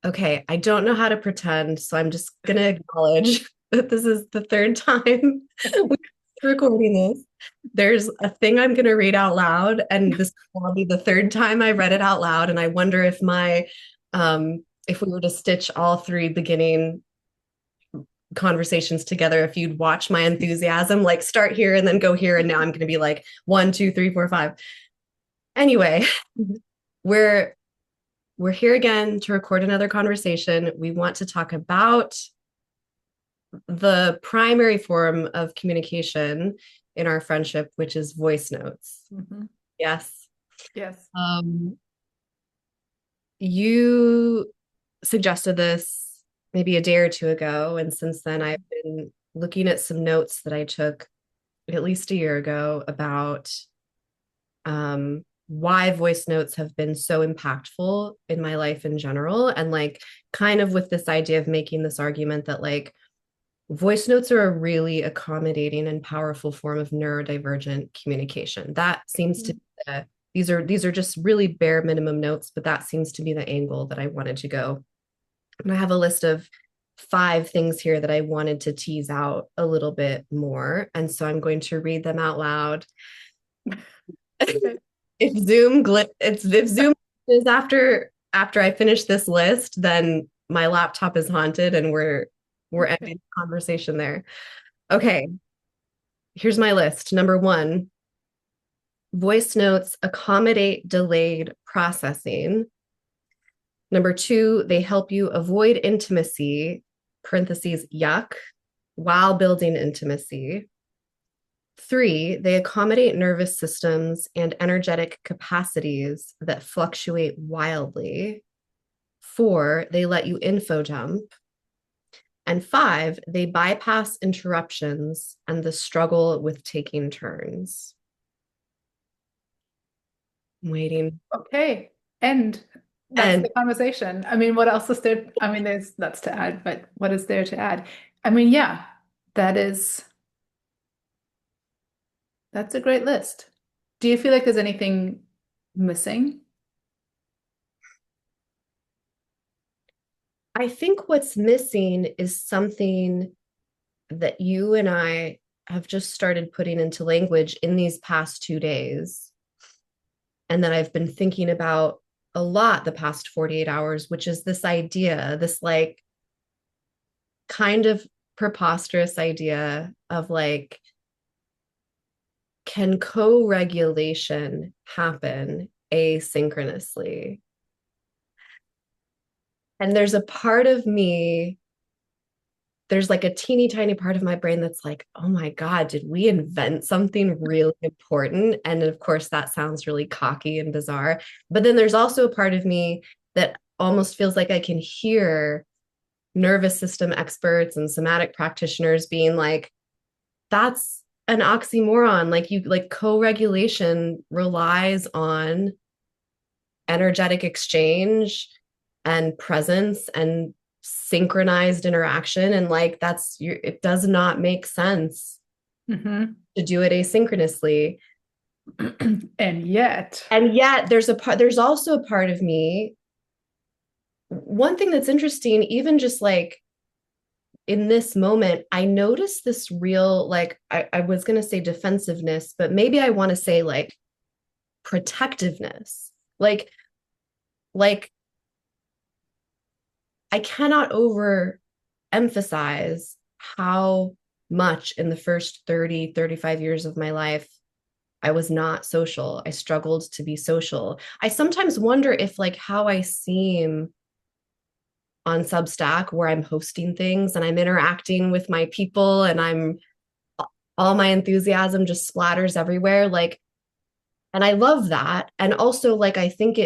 Okay, I don't know how to pretend, so I'm just gonna acknowledge that this is the third time we're recording this. There's a thing I'm gonna read out loud, and this will be the third time I read it out loud. And I wonder if if we were to stitch all three beginning conversations together, if you'd watch my enthusiasm, like start here and then go here, and now I'm gonna be like one, two, three, four, five. Anyway, we're we're here again to record another conversation. We want to talk about the primary form of communication in our friendship, which is voice notes. Hmm. Yes. Yes. Um, you suggested this maybe a day or two ago, and since then I've been looking at some notes that I took at least a year ago about why voice notes have been so impactful in my life in general, and like kind of with this idea of making this argument that like voice notes are a really accommodating and powerful form of neurodivergent communication. That seems to be these are just really bare minimum notes, but that seems to be the angle that I wanted to go. And I have a list of five things here that I wanted to tease out a little bit more. And so I'm going to read them out loud. If Zoom is after I finish this list, then my laptop is haunted and we're Okay. ending the conversation there. Okay, here's my list. Number one, voice notes accommodate delayed processing. Number two, they help you avoid intimacy, parentheses, yuck, while building intimacy. Three, they accommodate nervous systems and energetic capacities that fluctuate wildly. Four, they let you info dump. And five, they bypass interruptions and the struggle with taking turns. I'm waiting. Okay. And that's And the conversation. I mean, what else is there? I mean, there's lots to add, but what is there to add? I mean, yeah, that is that's a great list. Do you feel like there's anything missing? I think what's missing is something that you and I have just started putting into language in these past 2 days, and that I've been thinking about a lot the past 48 hours, which is this idea, this like kind of preposterous idea of like, can co regulation happen asynchronously? And there's a part of me, there's like a teeny tiny part of my brain that's like, oh my God, did we invent something really important? And of course, that sounds really cocky and bizarre. But then there's also a part of me that almost feels like I can hear nervous system experts and somatic practitioners being like, that's an oxymoron. Like, you like co-regulation relies on energetic exchange and presence and synchronized interaction, and like it does not make sense Hmm. to do it asynchronously. And yet, And yet there's also a part of me, one thing that's interesting, even just like in this moment, I noticed this real, like, I was going to say defensiveness, but maybe I want to say like protectiveness. Like, like I cannot overemphasize how much in the first 30, 35 years of my life I was not social. I struggled to be social. I sometimes wonder if like how I seem on Substack, where I'm hosting things and I'm interacting with my people and I'm all my enthusiasm just splatters everywhere, like, and I love that. And also like I think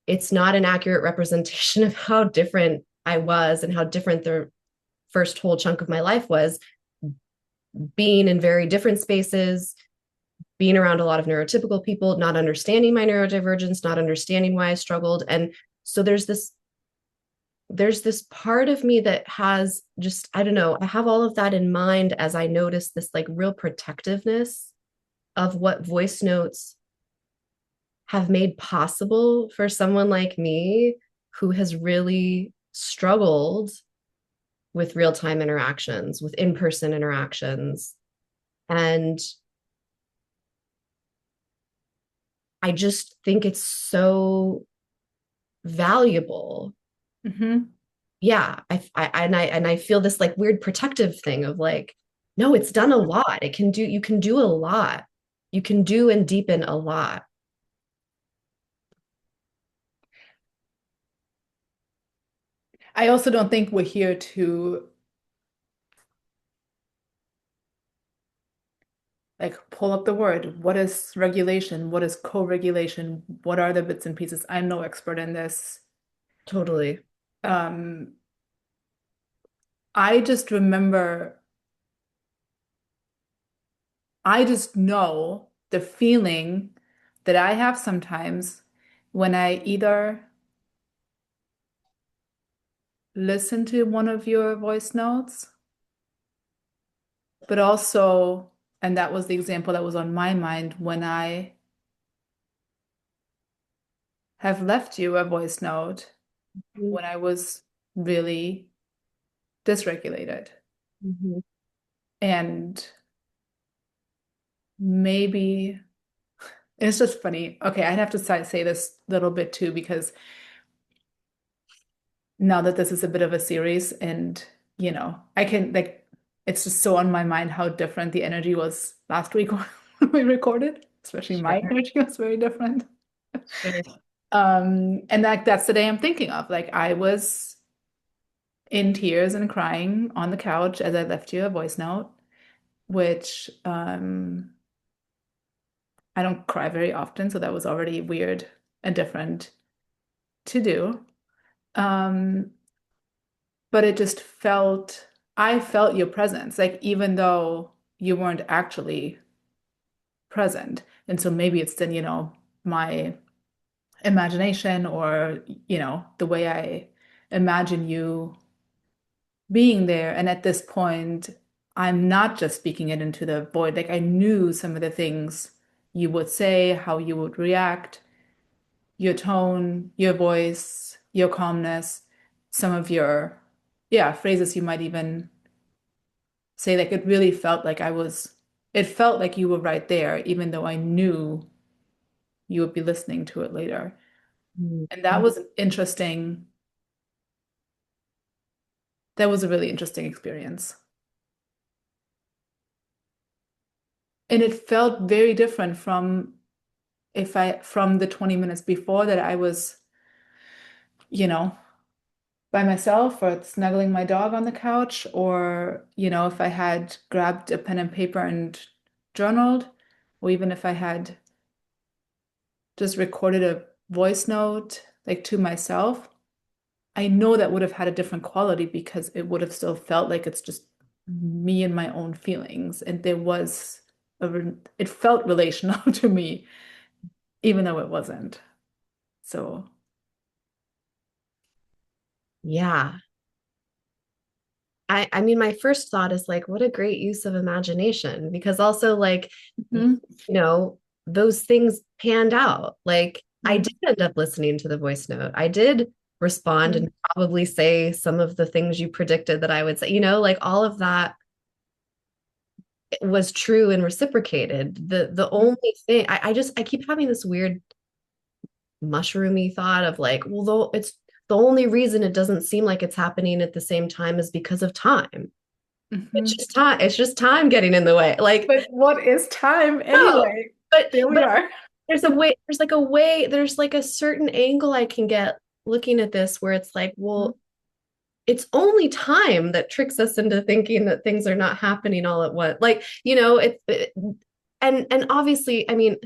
it's not an accurate representation of how different I was and how different the first whole chunk of my life was, being in very different spaces, being around a lot of neurotypical people, not understanding my neurodivergence, not understanding why I struggled. And so there's this part of me that has just, I don't know, I have all of that in mind as I notice this like real protectiveness of what voice notes have made possible for someone like me who has really struggled with real-time interactions, with in-person interactions. And I just think it's so valuable. Hmm. Yeah, I feel this like weird protective thing of like, no, it's done a lot. It can do, you can do a lot. You can do and deepen a lot. I also don't think we're here to like pull up the word. What is regulation? What is co-regulation? What are the bits and pieces? I'm no expert in this. Totally. Um, I just remember, I just know the feeling that I have sometimes when I either listen to one of your voice notes, but also, and that was the example that was on my mind when I have left you a voice note Mhm. when I was really dysregulated. Mhm. And maybe it's just funny. Okay, I'd have to say this little bit too, because now that this is a bit of a series and, I can like, it's just so on my mind how different the energy was last week when we recorded, especially my Sure. energy was very different. Sure. And that's the day I'm thinking of. Like I was in tears and crying on the couch as I left you a voice note, which I don't cry very often, so that was already weird and different to do. Um, but it just felt, I felt your presence, like even though you weren't actually present. And so maybe it's then, my imagination or, the way I imagine you being there. And at this point, I'm not just speaking it into the void. Like I knew some of the things you would say, how you would react, your tone, your voice, your calmness, some of your, yeah, phrases you might even say. Like it really felt like it felt like you were right there, even though I knew you would be listening to it later. Mhm. And that was interesting. That was a really interesting experience. And it felt very different from from the 20 minutes before that I was, you know, by myself or snuggling my dog on the couch, or, if I had grabbed a pen and paper and journaled, or even if I had just recorded a voice note like to myself, I know that would have had a different quality because it would have still felt like it's just me and my own feelings. And it felt relational to me, even though it wasn't. So, Yeah. I mean, my first thought is like, what a great use of imagination, because also like, mhm, those things panned out. Like I mhm, did end up listening to the voice note. I did respond mhm, and probably say some of the things you predicted that I would say, like all of that was true and reciprocated. The mhm, only thing I keep having this weird mushroomy thought of like, well, though it's the only reason it doesn't seem like it's happening at the same time is because of time. It's mhm. just time. It's just time getting in the way. Like, But what is time no, anyway? but There we but are. there's like a certain angle I can get looking at this where it's like, Mhm, well, it's only time that tricks us into thinking that things are not happening all at once. Like, and obviously, I mean,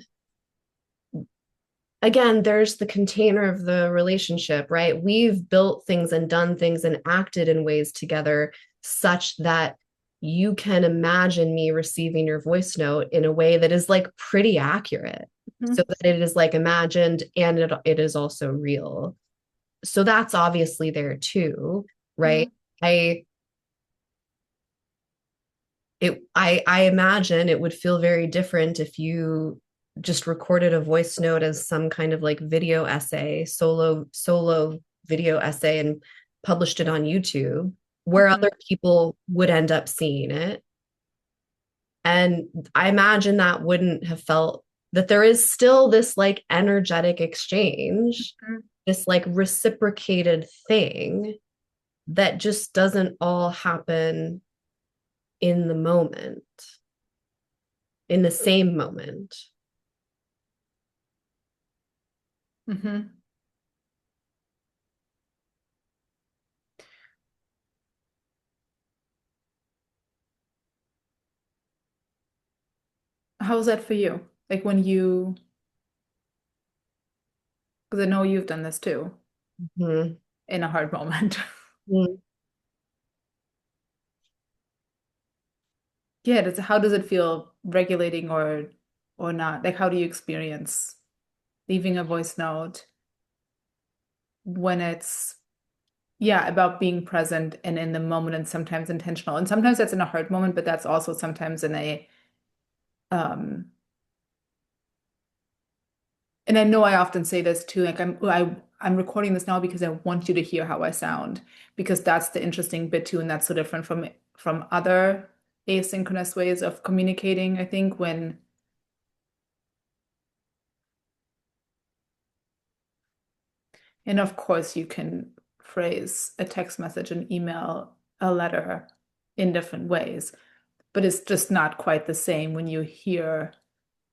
again, there's the container of the relationship, right? We've built things and done things and acted in ways together such that you can imagine me receiving your voice note in a way that is like pretty accurate, so mhm, that it is like imagined and it is also real. So that's obviously there too, right? mhm, I I imagine it would feel very different if you just recorded a voice note as some kind of like video essay, solo video essay and published it on YouTube where Mhm. other people would end up seeing it. And I imagine that wouldn't have felt that there is still this like energetic exchange, Mhm. this like reciprocated thing that just doesn't all happen in the moment, in the same moment. Mhm. How's that for you? Like when you, because I know you've done this too Mhm. in a hard moment. Mhm. Yeah, how does it feel regulating or not? Like how do you experience leaving a voice note when it's yeah, about being present and in the moment and sometimes intentional. And sometimes that's in a hard moment, but that's also sometimes in a um and I know I often say this too, like I'm recording this now because I want you to hear how I sound, because that's the interesting bit too, and that's so different from other asynchronous ways of communicating, I think, when and of course you can phrase a text message, an email, a letter in different ways, but it's just not quite the same when you hear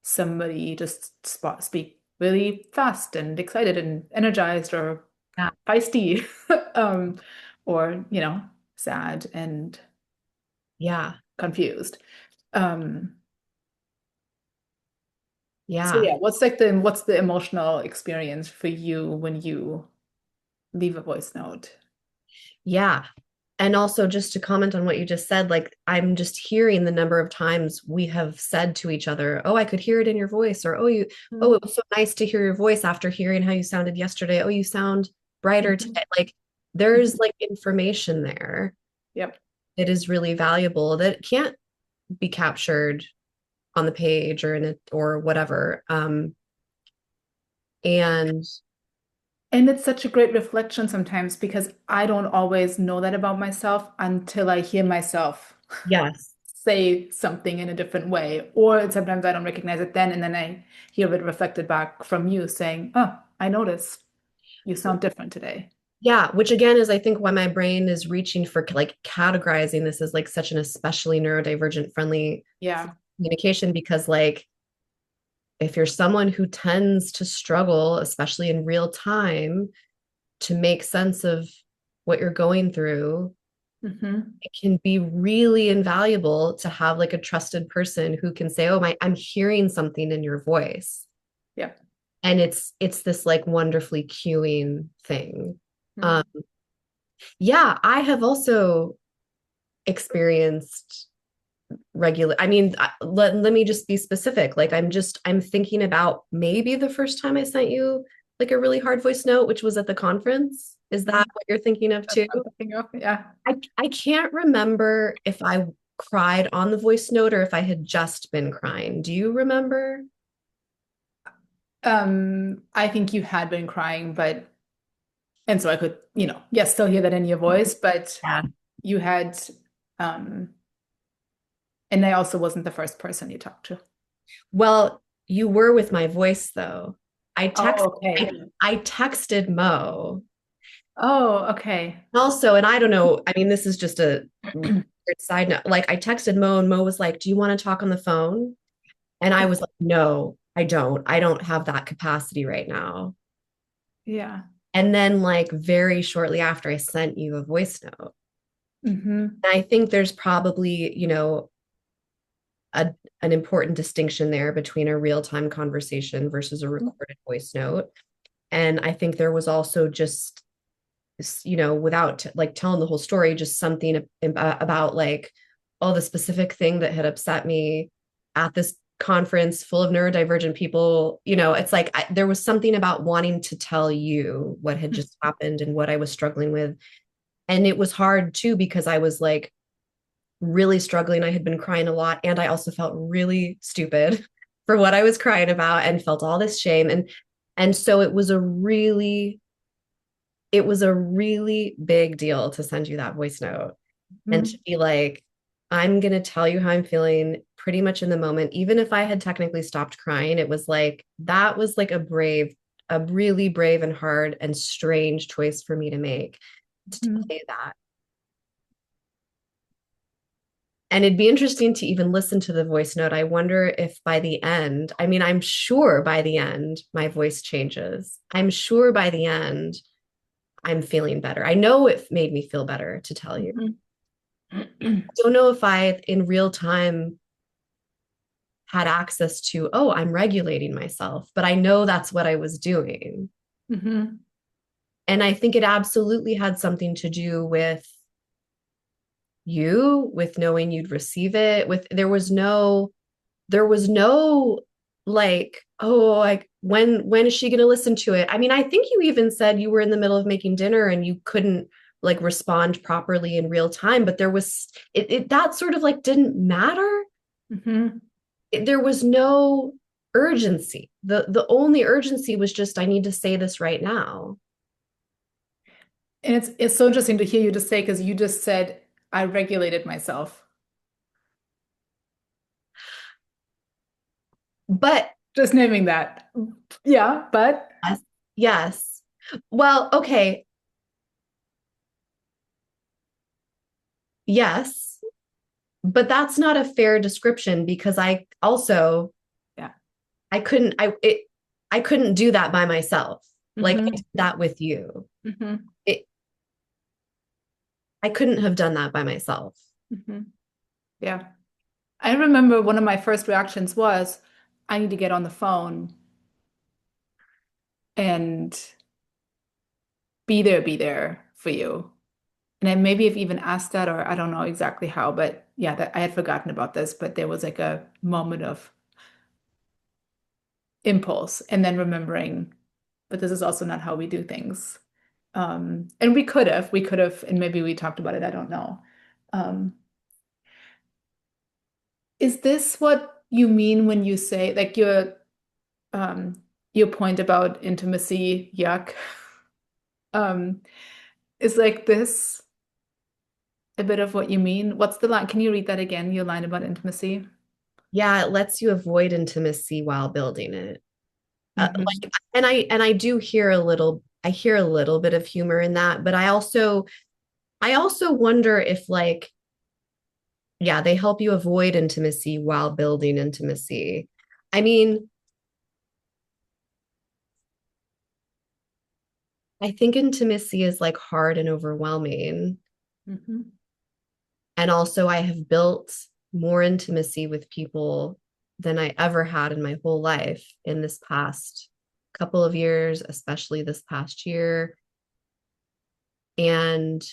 somebody just speak really fast and excited and energized or Yeah. feisty um, or sad and Yeah. confused. Um, so Yeah. yeah, what's the emotional experience for you when you leave a voice note? Yeah. And also, just to comment on what you just said, like I'm just hearing the number of times we have said to each other, "Oh, I could hear it in your voice," or oh, it was so nice to hear your voice after hearing how you sounded yesterday. Oh, you sound brighter Mhm. today." Like there's like information there Yep. that is really valuable that can't be captured on the page or in it or whatever. And And it's such a great reflection sometimes because I don't always know that about myself until I hear myself yes, say something in a different way. Or sometimes I don't recognize it then, and then I hear it reflected back from you saying, "Oh, I noticed you sound different today." yeah, which again is I think why my brain is reaching for like categorizing this as like such an especially neurodivergent friendly Yeah. communication because like if you're someone who tends to struggle especially in real time to make sense of what you're going through, Hmm. it can be really invaluable to have like a trusted person who can say, "Oh, my I'm hearing something in your voice." Yeah. And it's this like wonderfully cueing thing. um Mm. yeah, I have also experienced regular, I mean, let me just be specific, like I'm thinking about maybe the first time I sent you like a really hard voice note, which was at the conference. Is that Mhm. what you're thinking of That's too? what I'm thinking of. Yeah. I can't remember if I cried on the voice note or if I had just been crying. Do you remember? I think you had been crying, but and so I could, yes, still hear that in your voice, but Yeah. you had um and I also wasn't the first person you talked to. Well, you were with my voice though. I text Oh, okay. I texted Mo Oh, okay. also, and I don't know, I mean, this is just a weird side note. Like I texted Mo and Mo was like, "Do you want to talk on the phone?" And I was like, "No, I don't. I don't have that capacity right now." Yeah. And then like very shortly after I sent you a voice note. Hmm. And I think there's probably, a, an important distinction there between a real-time conversation versus a recorded voice note. And I think there was also just, without like telling the whole story, just something about like, oh, the specific thing that had upset me at this conference full of neurodivergent people. It's like there was something about wanting to tell you what had just happened and what I was struggling with. And it was hard too because I was like really struggling. I had been crying a lot and I also felt really stupid for what I was crying about and felt all this shame. And so it was a really it was a really big deal to send you that voice note and to Mhm. be like, I'm going to tell you how I'm feeling pretty much in the moment. Even if I had technically stopped crying, it was like, that was like a really brave and hard and strange choice for me to make to Mhm. tell you that. And it'd be interesting to even listen to the voice note. I wonder if by the end, I mean, I'm sure by the end, my voice changes. I'm sure by the end, I'm feeling better. I know it made me feel better to tell you. Mhm. Don't know if I, in real time, had access to, oh, I'm regulating myself, but I know that's what I was doing. Mhm. And I think it absolutely had something to do with you, with knowing you'd receive it, with there was no like, oh, like when is she going to listen to it? I mean, I think you even said you were in the middle of making dinner and you couldn't like respond properly in real time, but there was it that sort of like didn't matter. Mhm. There was no urgency. The only urgency was just I need to say this right now. And it's so interesting to hear you just say, because you just said I regulated myself. But Just naming that. Yeah, but yes, yes. Well, okay, yes, but that's not a fair description because yeah. I couldn't do that by myself. Like I Hmm. did that with you. Hmm. It I couldn't have done that by myself. Hmm. Yeah. I remember one of my first reactions was, I need to get on the phone and be there for you. And I maybe have even asked that, or I don't know exactly how, but yeah, that I had forgotten about this, but there was like a moment of impulse and then remembering, but this is also not how we do things. And we could have, and maybe we talked about it, I don't know. Um, is this what you mean when you say like um your point about intimacy, yuck? Um, is like this a bit of what you mean? What's the line? Can you read that again, your line about intimacy? Yeah, it lets you avoid intimacy while building it. Hmm. Like, and I do hear I hear a little bit of humor in that, but I also wonder if like, yeah, they help you avoid intimacy while building intimacy. I mean, I think intimacy is like hard and overwhelming. Hmm. And also, I have built more intimacy with people than I ever had in my whole life in this past couple of years, especially this past year. And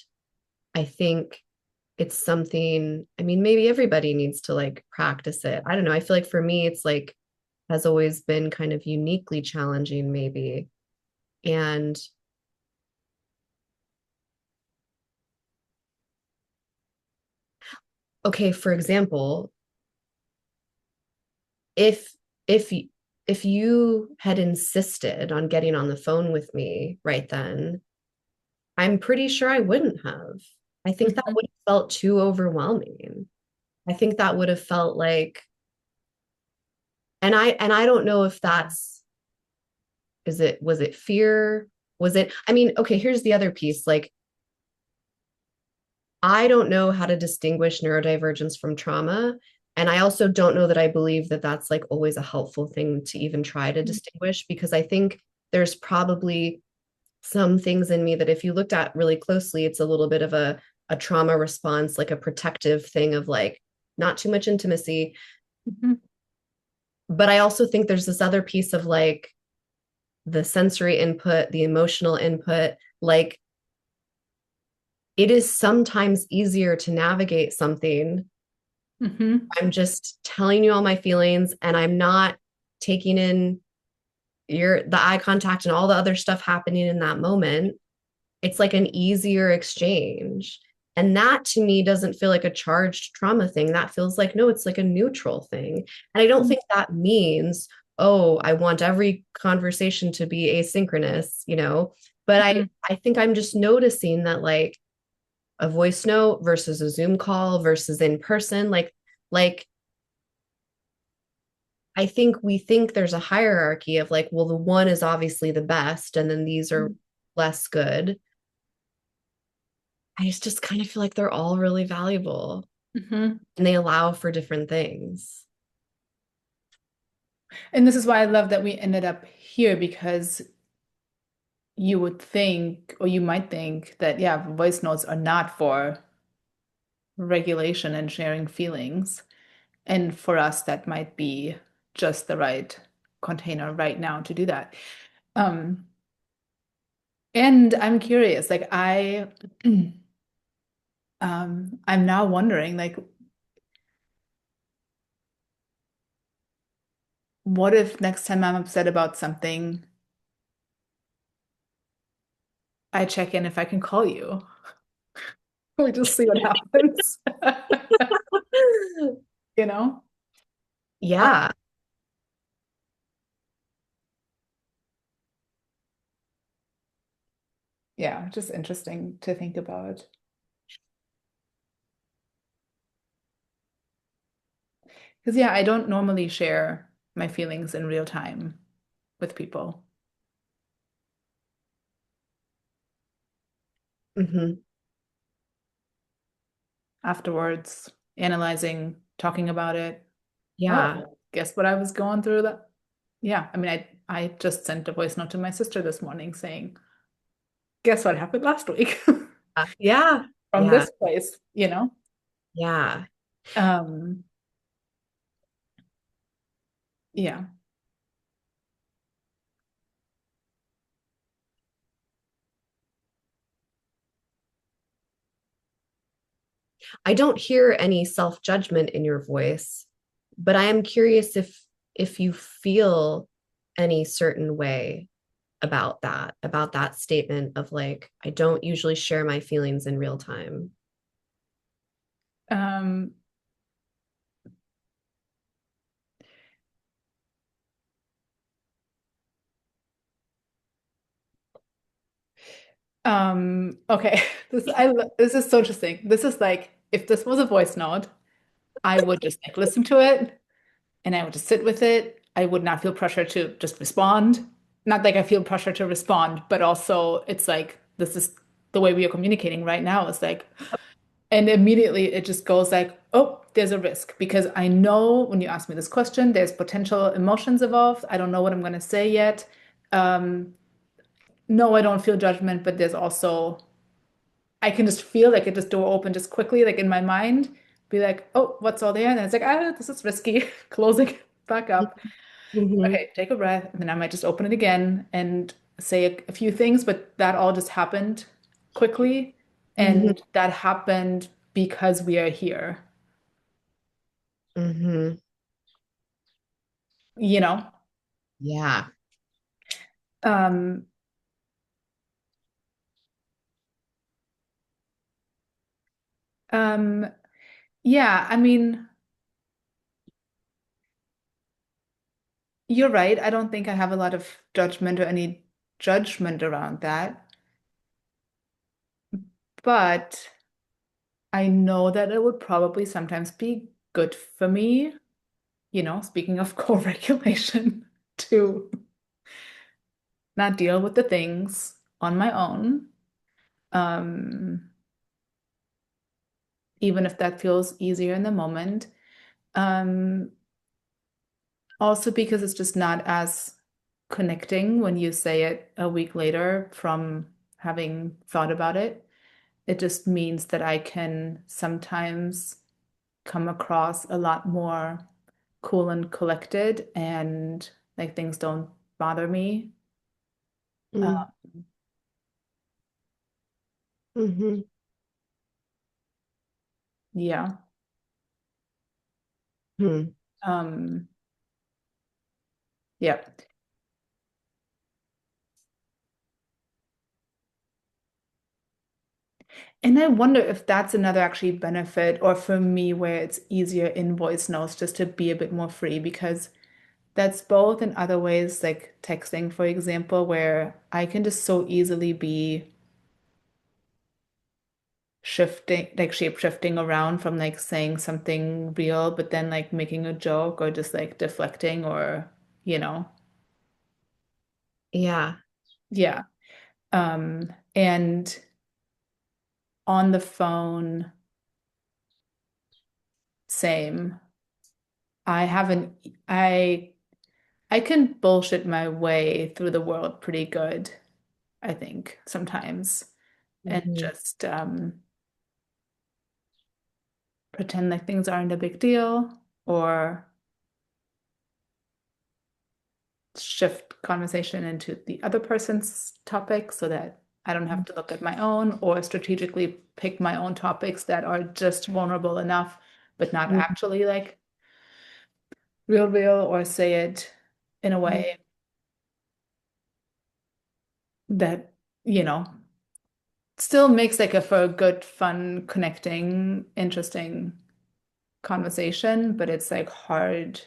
I think it's something, I mean, maybe everybody needs to like practice it. I don't know. I feel like for me, it's like has always been kind of uniquely challenging, maybe. And okay, for example, if if if you had insisted on getting on the phone with me right then, I'm pretty sure I wouldn't have. I think that Hmm. would have felt too overwhelming. I think that would have felt like, and I don't know if that's was it fear? Was it, I mean, okay, here's the other piece. Like, I don't know how to distinguish neurodivergence from trauma. And I also don't know that I believe that that's like always a helpful thing to even try to distinguish because I think there's probably some things in me that if you looked at really closely, it's a little bit of a trauma response, like a protective thing of like not too much intimacy. Hmm. But I also think there's this other piece of like the sensory input, the emotional input, like it is sometimes easier to navigate something. Hmm. I'm just telling you all my feelings and I'm not taking in the eye contact and all the other stuff happening in that moment. It's like an easier exchange. And that to me doesn't feel like a charged trauma thing. That feels like, no, it's like a neutral thing. And I don't think that means, oh, I want every conversation to be asynchronous, you know? But Mhm. I think I'm just noticing that like a voice note versus a Zoom call versus in person, like I think we think there's a hierarchy of like, well, the one is obviously the best, and then these are less good. I just kind of feel like they're all really valuable Mhm. and they allow for different things. And this is why I love that we ended up here because you would think, or you might think that, yeah, voice notes are not for regulation and sharing feelings. And for us, that might be just the right container right now to do that. Um, and I'm curious, like I'm now wondering, like, what if next time I'm upset about something, I check in if I can call you? We just see what happens, you know? Uh, Yeah, yeah, just interesting to think about. Because, yeah, I don't normally share my feelings in real time with people hmm, afterwards, analyzing, talking about it. yeah. Oh, guess what I was going through that? Yeah, I mean, I just sent a voice note to my sister this morning saying, guess what happened last week Yeah, from yeah, this place, you know? yeah. Um, yeah. I don't hear any self-judgment in your voice, but I am curious if you feel any certain way about that statement of like, I don't usually share my feelings in real time. Um, okay. This is so interesting. This is like if this was a voice note, I would just like listen to it and I would just sit with it. I would not feel pressure to just respond. Not like I feel pressure to respond, but also it's like this is the way we are communicating right now. It's like, and immediately it just goes like, oh, there's a risk because I know when you ask me this question, there's potential emotions involved. I don't know what I'm going to say yet. Um, no, I don't feel judgment, but there's also I can just feel like it just door open just quickly, like in my mind, be like, oh, what's all there? And then it's like, ah, this is risky. Closing it back up. Mm-hmm, Okay, take a breath. And then I might just open it again and say a few things, but that all just happened quickly. mm-hmm, And that happened because we are here, mm-hmm. you know? Yeah. Um, um, yeah, I mean, you're right. I don't think I have a lot of judgment or any judgment around that. But I know that it would probably sometimes be good for me, speaking of co-regulation, to not deal with the things on my own, um, even if that feels easier in the moment. Um, Also because it's just not as connecting when you say it a week later from having thought about it. It just means that I can sometimes come across a lot more cool and collected and like things don't bother me. Uh, Mm-hmm. yeah. Hmm. Um, yeah. And I wonder if that's another actually benefit, or for me, where it's easier in voice notes just to be a bit more free because That's both in other ways, like texting, for example, where I can just so easily be shifting, like shape shifting around from like saying something real, but then like making a joke or just like deflecting or, you know, Yeah. yeah. And on the phone, same. I haven't, I can bullshit my way through the world pretty good, I think, sometimes, and Mhm. just pretend like things aren't a big deal or shift conversation into the other person's topic so that I don't have to look at my own or strategically pick my own topics that are just vulnerable enough, but not actually like real, or say it in a Mhm. way that, you know, still makes like a for a good, fun, connecting, interesting conversation, but it's like hard.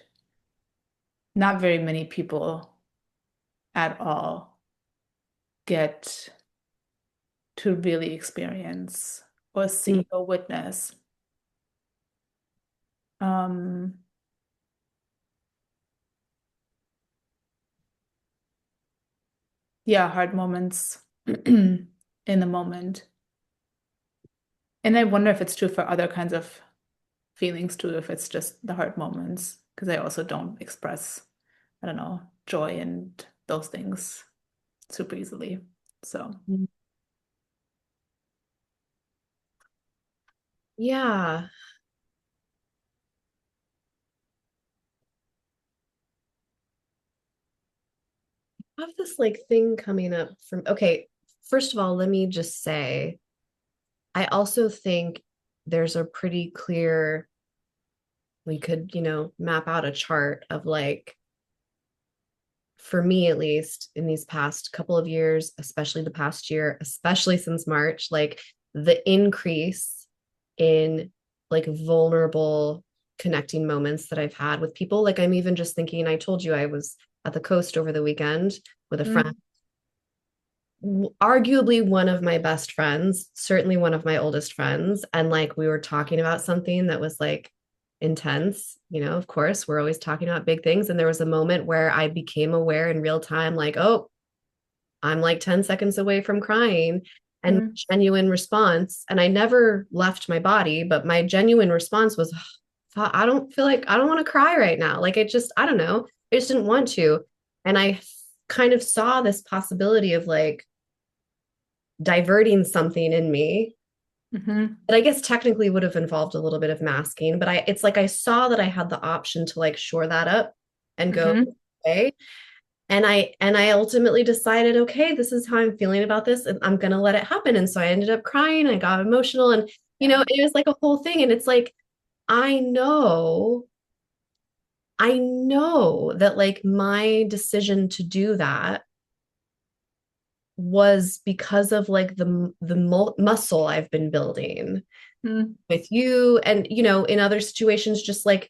Not very many people at all get to really experience or Mhm. see or witness. Um, yeah, hard moments in the moment. And I wonder if it's true for other kinds of feelings too, if it's just the hard moments, because I also don't express, I don't know, joy and those things super easily. So, Yeah. I have this like thing coming up from, okay, first of all, let me just say, I also think there's a pretty clear, we could, map out a chart of like, for me at least, in these past couple of years, especially the past year, especially since March, like the increase in like vulnerable connecting moments that I've had with people. Like I'm even just thinking, I told you I was at the coast over the weekend with a friend, mm, arguably one of my best friends, certainly one of my oldest friends. And like we were talking about something that was like intense, of course, we're always talking about big things. And there was a moment where I became aware in real time, like, oh, I'm like 10 seconds away from crying. And mm, genuine response, and I never left my body, but my genuine response was, I don't feel like I don't want to cry right now. Like it just, I don't know. I just didn't want to. And I kind of saw this possibility of like, diverting something in me mhm, that I guess technically would have involved a little bit of masking, but it's like I saw that I had the option to like shore that up and go mhm, away. And I ultimately decided, okay, this is how I'm feeling about this, and I'm gonna let it happen. And so I ended up crying, I got emotional, and yeah, it was like a whole thing. And it's like, I know, I know that like my decision to do that was because of like the muscle I've been building mm, with you, and in other situations just like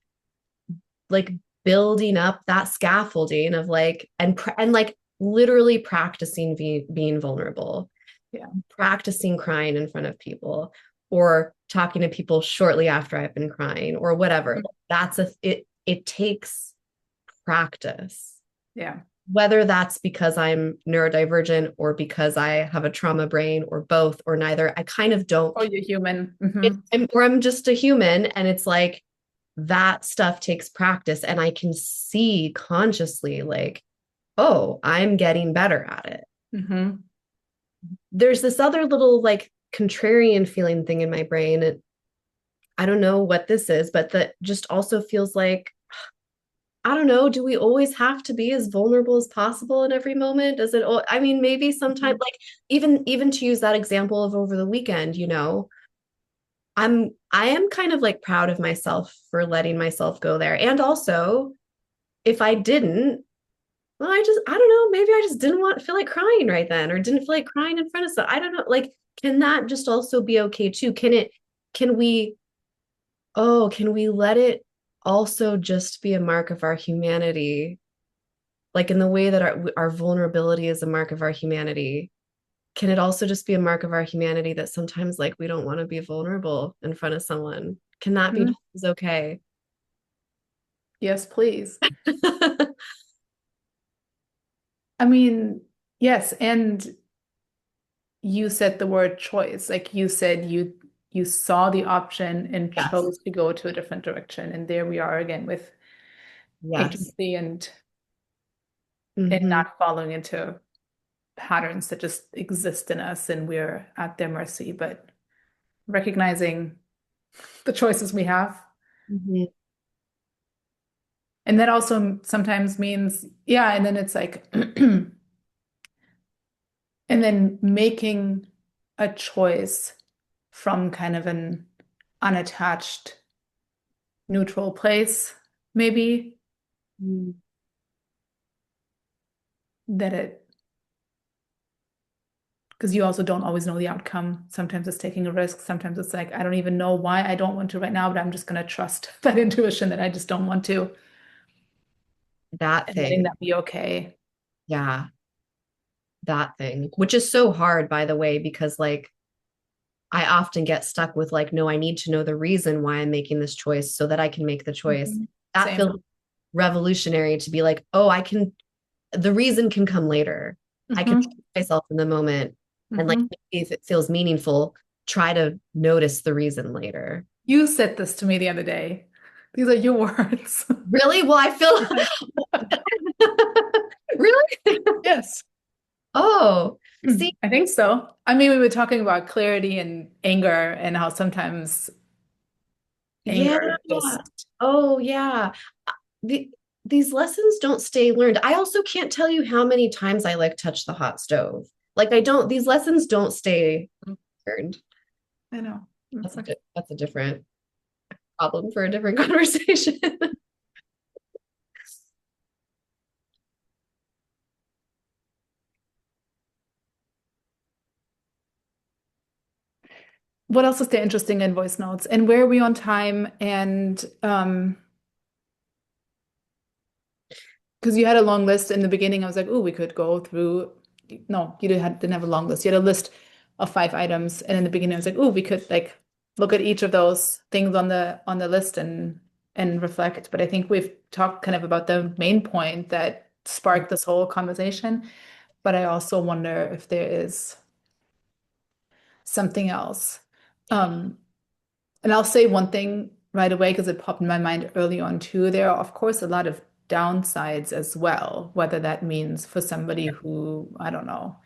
building up that scaffolding of like and like literally practicing being vulnerable, yeah, practicing crying in front of people, or talking to people shortly after I've been crying or whatever. mm, It takes practice, yeah. whether that's because I'm neurodivergent or because I have a trauma brain or both or neither. I kind of don't. Oh, you're human. Hmm. Or I'm just a human, and it's like that stuff takes practice, and I can see consciously like, oh, I'm getting better at it. Hmm. There's this other little like contrarian feeling thing in my brain, and I don't know what this is, but that just also feels like, I don't know, do we always have to be as vulnerable as possible in every moment? Does it I mean, maybe sometimes, like, even to use that example of over the weekend, I am kind of like proud of myself for letting myself go there. And also, if I didn't, well, I don't know, maybe I just didn't feel like crying right then, or didn't feel like crying in front of someone. I don't know. Like, can that just also be okay too? Can we, can we let it also just be a mark of our humanity Like in the way that our vulnerability is a mark of our humanity, can it also just be a mark of our humanity that sometimes like we don't want to be vulnerable in front of someone? Can that be Mhm. just as okay? Yes, please. I mean, yes, and you said the word choice. Like you said, you saw the option and Yes. chose to go to a different direction. And there we are again with Yes. agency and Hmm. not following into patterns that just exist in us and we're at their mercy, but recognizing the choices we have. Hmm. And that also sometimes means, yeah, and then it's like, and then making a choice from kind of an unattached, neutral place, maybe that it, because you also don't always know the outcome. Sometimes it's taking a risk. Sometimes it's like, I don't even know why I don't want to right now, but I'm just going to trust that intuition that I just don't want to That and letting thing. that be okay. Yeah, that thing, which is so hard, by the way, because like I often get stuck with like, no, I need to know the reason why I'm making this choice so that I can make the choice. Mhm. That Same. feels revolutionary to be like, oh, I can, the reason can come later. I can Hmm. trust myself in the moment. And like, Hmm. if it feels meaningful, try to notice the reason later. You said this to me the other day. These are your words. Really? Well, I Yes. feel really? Yes. Oh, see, I think so. I mean, we were talking about clarity and anger and how sometimes yeah. anger just, Oh, yeah. The, these lessons don't stay learned. I also can't tell you how many times I like touch the hot stove. Like I don't, these lessons don't stay learned. I know. It's like, That's a different problem for a different conversation. what else is there interesting in voice notes? And where are we on time? And because you had a long list in the beginning, I was like, oh, we could go through. No, you didn't have a long list. You had a list of 5 items, and in the beginning, I was like, oh, we could like look at each of those things on the list and reflect. But I think we've talked kind of about the main point that sparked this whole conversation. But I also wonder if there is something else. Um, and I'll say one thing right away because it popped in my mind early on too. There are, of course, a lot of downsides as well, whether that means for somebody who, I don't know,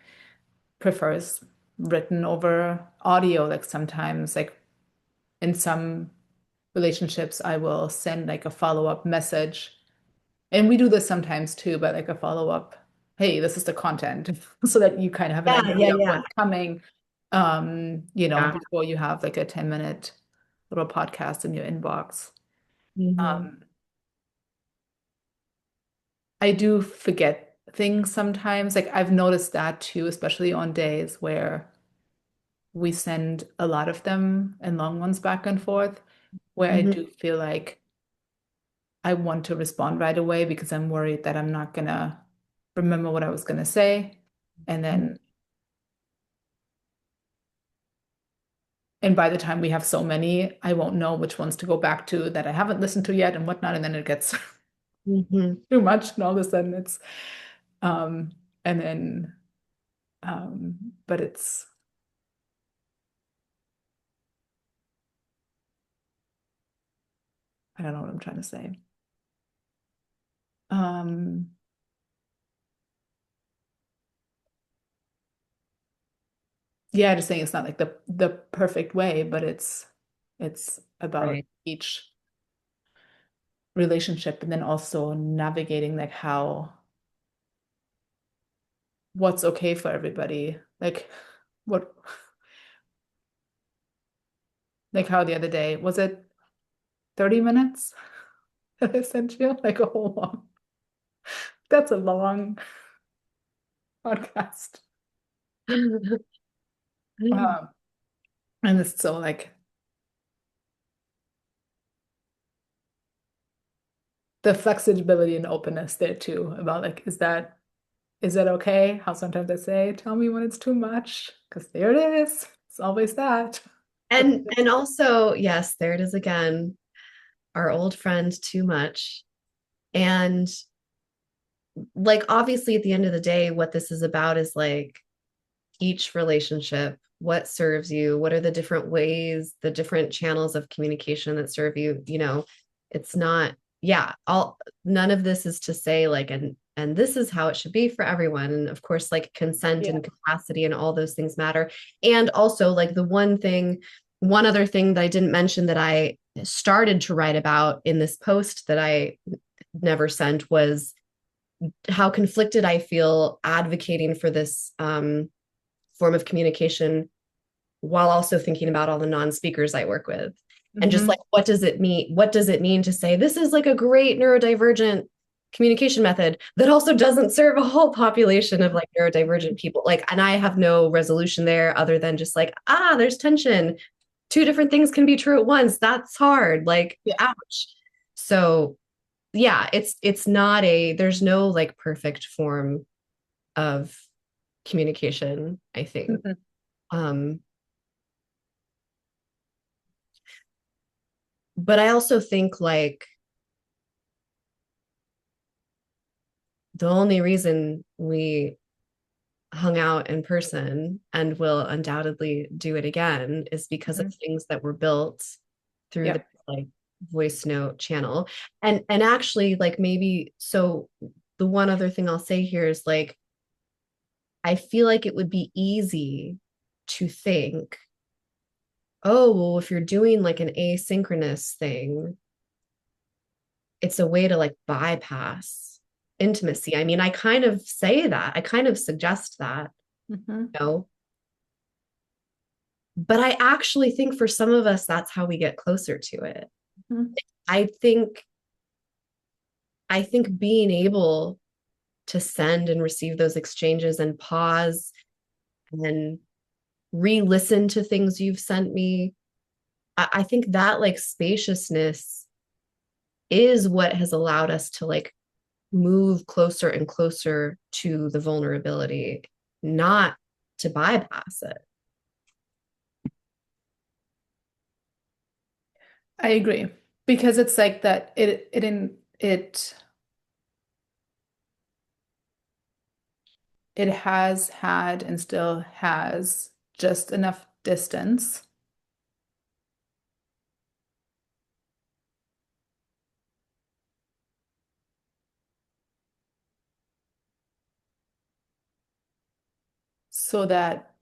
prefers written over audio. Like sometimes, like in some relationships, I will send like a follow-up message. And we do this sometimes too, but like a follow-up, hey, this is the content, so that you kind of have an Yeah, yeah, idea of yeah. what's coming, Yeah. before you have like a 10-minute little podcast in your inbox. Hmm. Um, I do forget things sometimes. Like I've noticed that too, especially on days where we send a lot of them and long ones back and forth, where I Hmm. do feel like I want to respond right away because I'm worried that I'm not gonna remember what I was gonna say. And then, and by the time we have so many, I won't know which ones to go back to that I haven't listened to yet and whatnot. And then it gets Hmm. too much, and all of a sudden it's, um, and then, but it's, I don't know what I'm trying to say. Um, yeah, just saying it's not like the perfect way, but it's about Right. each relationship and then also navigating like how what's okay for everybody. Like what like how the other day was it 30 minutes that I sent you? Like a whole long. That's a long podcast. Um, and it's so like the flexibility and openness there too about like, is that okay? How sometimes I say, tell me when it's too much, because there it is. It's always that. But And also, yes, there it is again, our old friend too much. And like obviously at the end of the day, what this is about is like each relationship, what serves you, what are the different ways, the different channels of communication that serve you, you know. It's not, yeah, all none of this is to say like and this is how it should be for everyone. And of course, like consent yeah. and capacity and all those things matter. And also like one other thing that I didn't mention that I started to write about in this post that I never sent was how conflicted I feel advocating for this form of communication while also thinking about all the non-speakers I work with. And just like, Hmm. what does it mean? What does it mean to say this is like a great neurodivergent communication method that also doesn't serve a whole population of like neurodivergent people? Like, and I have no resolution there other than just like, there's tension. Two different things can be true at once. That's hard. Like, Yeah. ouch. So yeah, it's not a there's no like perfect form of communication, I think. Mhm. Um, but I also think like the only reason we hung out in person and will undoubtedly do it again is because of Mhm. things that were built through the Yeah. like voice note channel. And actually like maybe so the one other thing I'll say here is like I feel like it would be easy to think, oh, well, if you're doing like an asynchronous thing, it's a way to like bypass intimacy. I mean, I kind of say that, I kind of suggest that, Hmm. you know, but I actually think for some of us, that's how we get closer to it. Hmm. I think, I think being able to send and receive those exchanges and pause and re-listen to things you've sent me, I think that like spaciousness is what has allowed us to like move closer and closer to the vulnerability, not to bypass it. I agree. Because it's like that it has had and still has just enough distance so that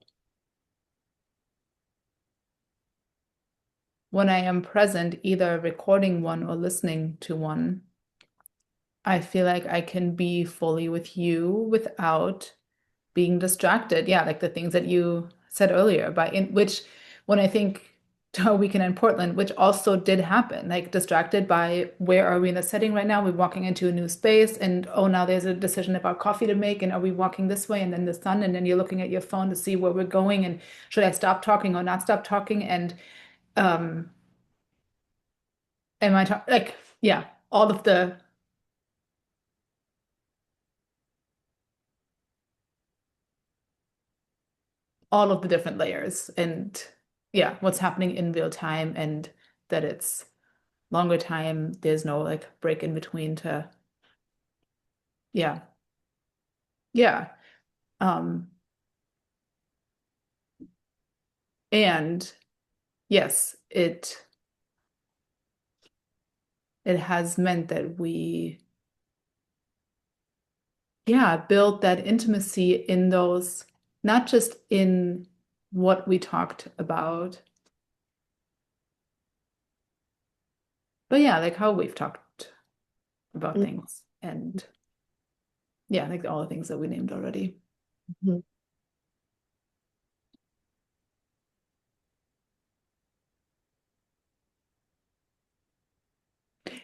when I am present, either recording one or listening to one, I feel like I can be fully with you without being distracted. Yeah, like the things that you said earlier, by in which when I think to a weekend in Portland, which also did happen, like distracted by where are we in the setting right now? We're walking into a new space, and oh, now there's a decision about coffee to make, and are we walking this way? And then the sun, and then you're looking at your phone to see where we're going, and should I stop talking or not stop talking? And um, am I talking like yeah, all of the different layers, and yeah, what's happening in real time, and that it's longer time. There's no like break in between to, yeah, yeah. Um, and yes, it has meant that we, yeah, build that intimacy in those, not just in what we talked about, but yeah, like how we've talked about things, and yeah, like all the things that we named already. Mhm.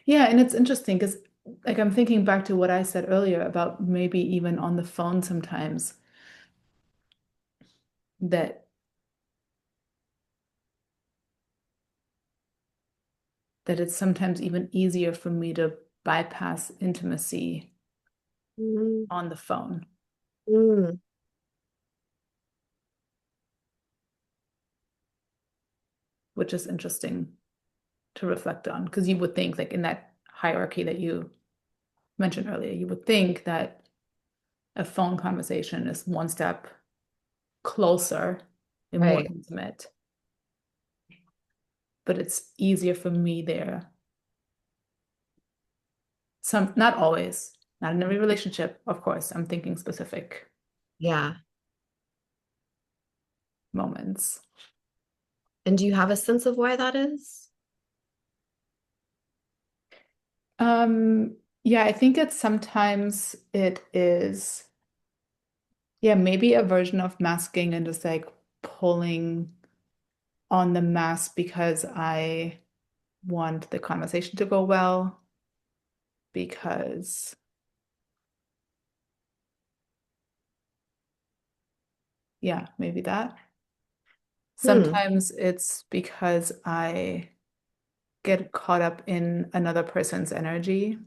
Yeah, and it's interesting because like I'm thinking back to what I said earlier about maybe even on the phone sometimes that it's sometimes even easier for me to bypass intimacy Mm, on the phone, mm, which is interesting to reflect on because you would think, like in that hierarchy that you mentioned earlier, you would think that a phone conversation is one step closer and more right. intimate, but it's easier for me there. Some, not always, not in every relationship, of course. I'm thinking specific Yeah. moments. And do you have a sense of why that is? Yeah, I think it's sometimes it is, yeah, maybe a version of masking and just like pulling on the mask because I want the conversation to go well, because, yeah, maybe that. Hmm. Sometimes it's because I get caught up in another person's energy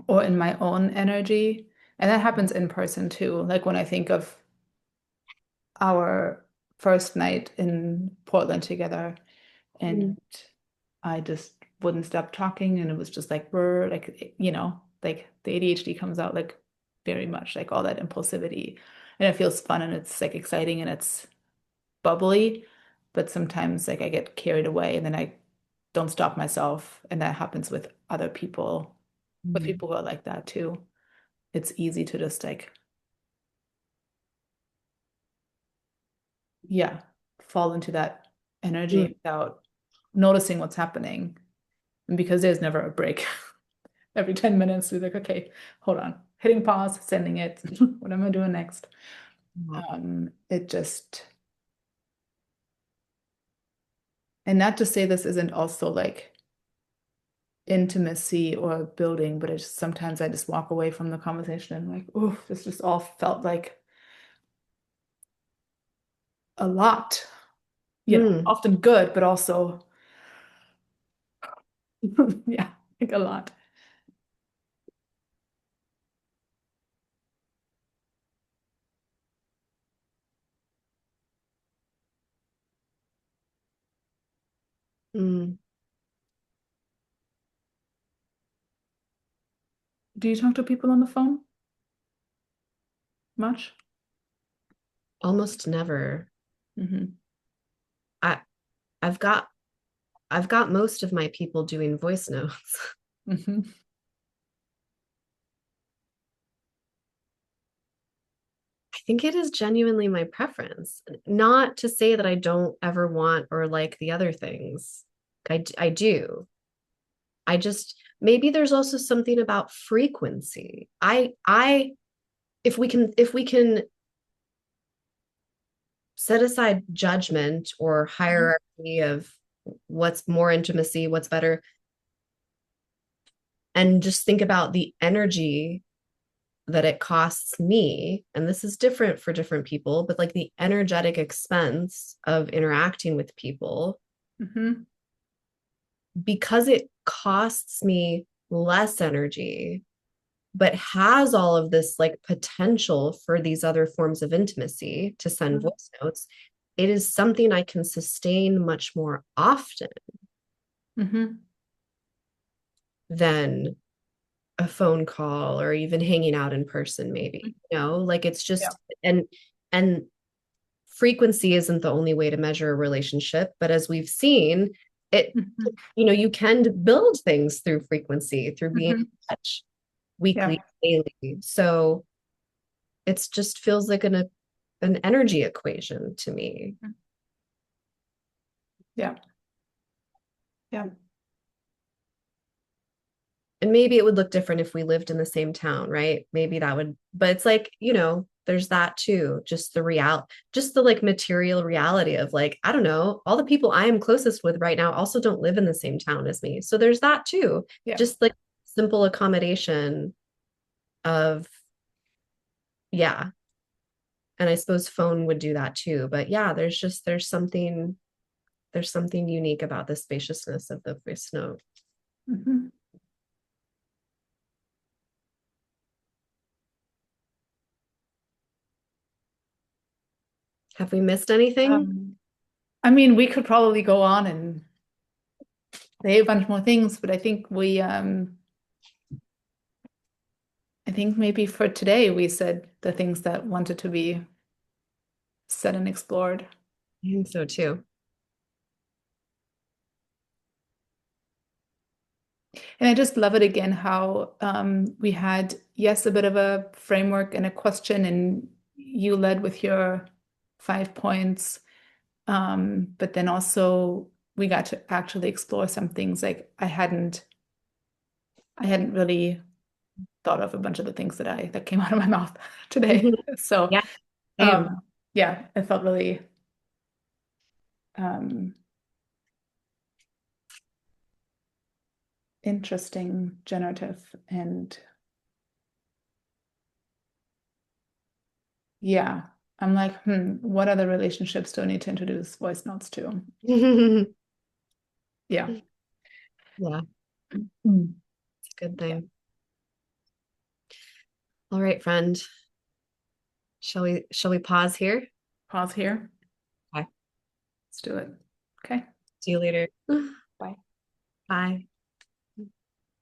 or in my own energy. And that happens in person too. Like when I think of our first night in Portland together, Mm, and I just wouldn't stop talking, and it was just like we're like, like the ADHD comes out like very much, like all that impulsivity. And it feels fun and it's like exciting and it's bubbly, but sometimes like I get carried away and then I don't stop myself. And that happens with mm, people who are like that too. It's easy to just like, yeah, fall into that mm. energy without noticing what's happening. And because there's never a break. Every 10 minutes, we're like, okay, hold on, hitting pause, sending it. What am I doing next? Yeah. It just, and not to say this isn't also like intimacy or building, but it's sometimes I just walk away from the conversation and like, oh, this just all felt like a lot, Mm, often good, but also, yeah, like a lot. mm. Do you talk to people on the phone much? Almost never. Hmm. I I've got I've got most of my people doing voice notes. Hmm. I think it is genuinely my preference. Not to say that I don't ever want or like the other things. I do. I just maybe there's also something about frequency. I if we can set aside judgment or hierarchy of what's more intimacy, what's better, and just think about the energy that it costs me, and this is different for different people, but like the energetic expense of interacting with people, Hmm. because it costs me less energy, but has all of this like potential for these other forms of intimacy to send voice notes, it is something I can sustain much more often Hmm. than a phone call or even hanging out in person, maybe, like it's Yeah. just, and frequency isn't the only way to measure a relationship, but as we've seen, it, Hmm. you can build things through frequency, through being in Hmm. touch Yeah. weekly, daily. So it's just feels like an energy equation to me. Yeah. Yeah. And maybe it would look different if we lived in the same town, right? Maybe that would, but it's like, there's that too. Just just the like material reality of like, I don't know, all the people I am closest with right now also don't live in the same town as me. So there's that too. Yeah. Just like simple accommodation of, yeah. And I suppose phone would do that too. But yeah, there's something unique about the spaciousness of the voice note. Hmm. Have we missed anything? Um, I mean, we could probably go on and say a bunch more things, but I think maybe for today we said the things that wanted to be said and explored. I think so too. And I just love it again how we had, yes, a bit of a framework and a question, and you led with your 5 points. But then also we got to actually explore some things like I hadn't really thought of a bunch of the things that came out of my mouth today. So Yeah, same. um, yeah, it felt really um, interesting, generative, and yeah, I'm like, what other relationships do I need to introduce voice notes to? Yeah. Yeah, Mm. it's a good thing. All right, friend. Shall we pause here? Pause here. Okay. Let's do it. Okay. See you later. Bye. Bye.